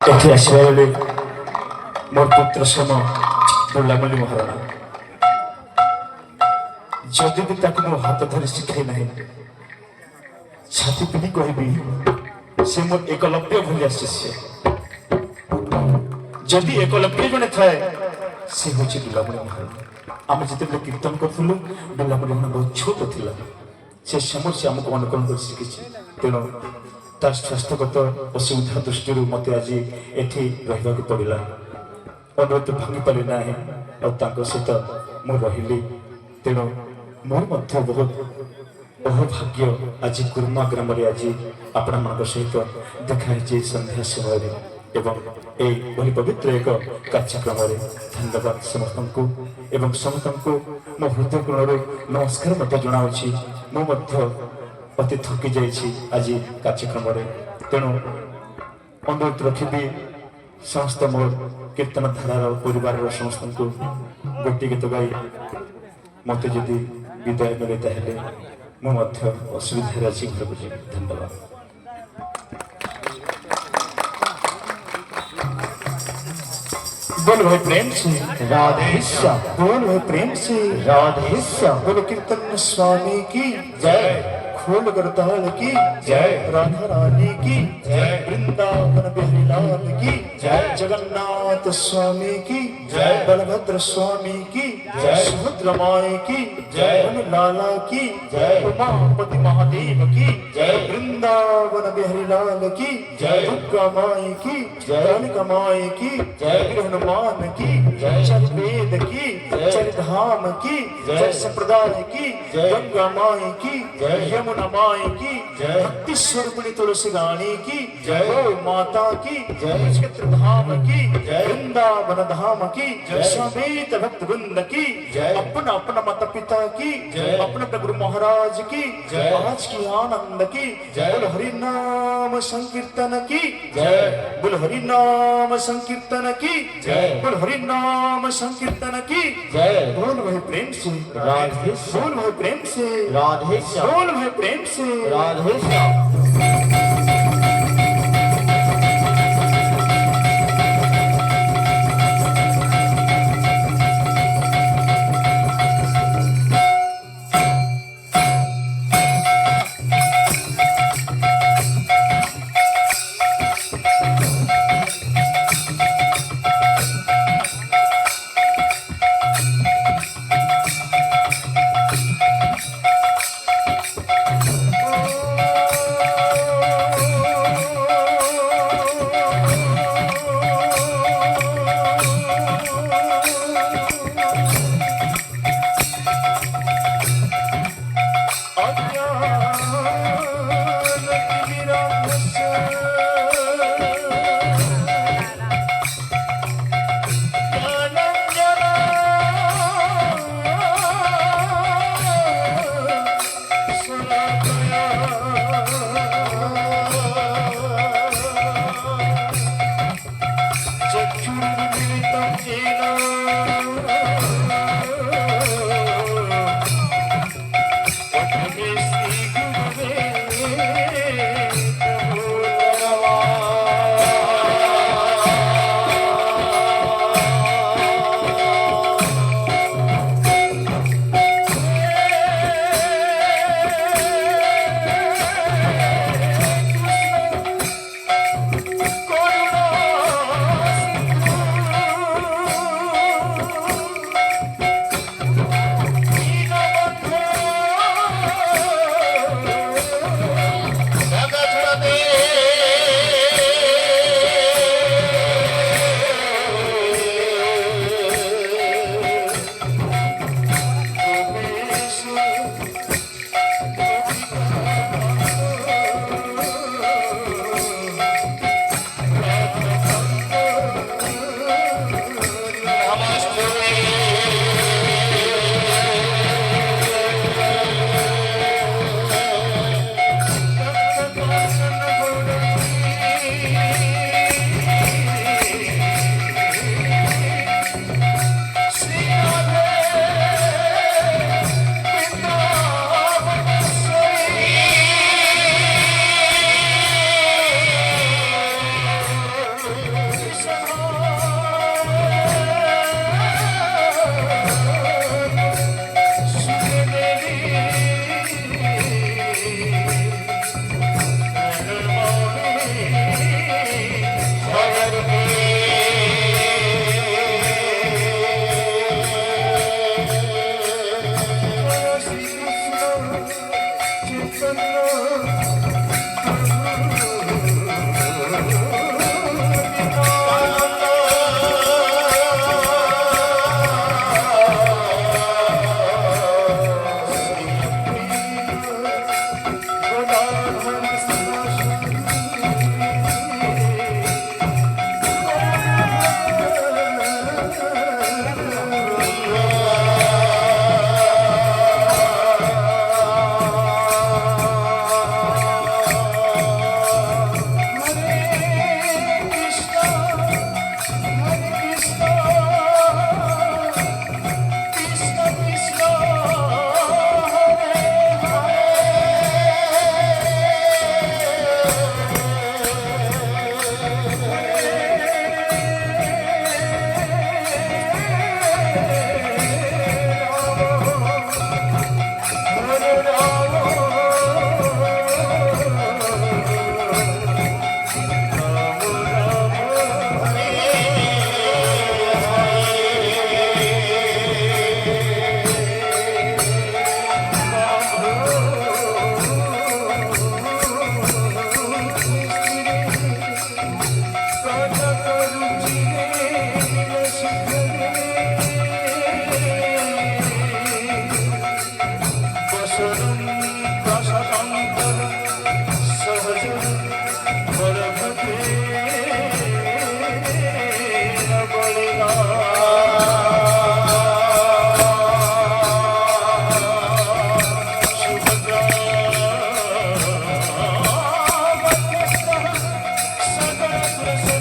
ଏଠି ଆସିବା ବେଳେ ମୋର ପୁତ୍ର ସମ ବୁଲାମଲି ମହାରଣା ଯଦି ବି ତାକୁ ମୋ ହାତ ଧରି ଶିଖାଇ ନାହିଁ ଛାତି ପିଟି କହିବି ସେ ମୋର ଏକଲବ୍ୟ ଭଳି ଆସିଛି। ଯଦି ଏକଲବ୍ୟ ଜଣେ ଥାଏ ସେ ହେଉଛି ବୁଲାମଲି ମହାରଣା। ଆମେ ଯେତେବେଳେ କୀର୍ତ୍ତନ କରୁଥିଲୁ ବୁଲାମଲି ମହାରଣା ବହୁତ ଛୋଟ ଥିଲା। ସେ ସମୟ ସେ ଆମକୁ ଅନୁକରଣ କରି ଶିଖିଛି। ତେଣୁ ତାର ସ୍ୱାସ୍ଥ୍ୟଗତ ଅସୁବିଧା ଦୃଷ୍ଟିରୁ ମୋତେ ଆଜି ଏଠି ରହିବାକୁ ପଡ଼ିଲା। ଅନୁରୋଧ ଭାଙ୍ଗି ପାରିଲି ନାହିଁ ଆଉ ତାଙ୍କ ସହିତ ମୁଁ ରହିଲି। ତେଣୁ ମୋର ମଧ୍ୟ ବହୁତ ଅହଭାଗ୍ୟ ଆଜି କୁର୍ମା ଗ୍ରାମରେ ଆଜି ଆପଣମାନଙ୍କ ସହିତ ଦେଖା ହେଇଛି ସନ୍ଧ୍ୟା ସମୟରେ ଏବଂ ଏଇଭଳି ପବିତ୍ର ଏକ କାର୍ଯ୍ୟକ୍ରମରେ। ଧନ୍ୟବାଦ ସମସ୍ତଙ୍କୁ ଏବଂ ସମସ୍ତଙ୍କୁ ମୋ ହୃଦୟ କୋଣରୁ ନମସ୍କାର ମଧ୍ୟ ଜଣାଉଛି। ମୁଁ ମଧ୍ୟ ଅତି ଥକି ଯାଇଛି ଆଜି କାର୍ଯ୍ୟକ୍ରମରେ। ତେଣୁ ଅନୁରୋଧ ରଖିବି ସମସ୍ତ ମୋ କୀର୍ତ୍ତନ ଧାରାର ପରିବାରର ସମସ୍ତଙ୍କୁ ଗୋଟିଏ ଗୀତ ଗାଇ ମୋତେ ଯଦି ବିଦାୟ ମିଳେ ତାହେଲେ ମୁଁ ମଧ୍ୟ ଅସୁବିଧାରେ ଆସି ଘରକୁ ଯିବି। ଧନ୍ୟବାଦ। बोल भाई प्रेम से राधे श्याम, बोल भाई प्रेम से राधे श्याम, बोलो कीर्तन स्वामी की जय, खोल करताल की जय, राधा रानी की जय, वृंदावन बिहारी लाल की जय, जगन्नाथ स्वामी की जय, बलभद्र स्वामी की जय, सुभद्रा माई की जय, लाला की जय, उमापति महादेव की जय, वृंदावन बिहारी लाल की जय, दुर्गा माई की जय, कालिका माई की जय, हनुमान की जय, चर वेद की जय, चर धाम की जय, चर संप्रदाय की जय, गंगा माई की जय, यमुना माई की जय, भक्ति स्वरूपिणी तुलसी रानी की जय, गौ माता की जय, क्षेत्र धाम की जय, वृंदावन धाम की जय, समेत भक्त वृंद की जय, अपना अपना माता पिता की जय, अपने अपने गुरु महाराज की जय, आज की आनंद की जय, बोल हरि नाम संकीर्तन की जय, बोल हरि नाम संकीर्तन की जय, बोल हरि नाम संकीर्तन की जय, बोल भाई प्रेम से राधे श्याम, बोल भाई प्रेम से राधे श्याम, बोल भाई प्रेम से राधे श्याम। सुर सुर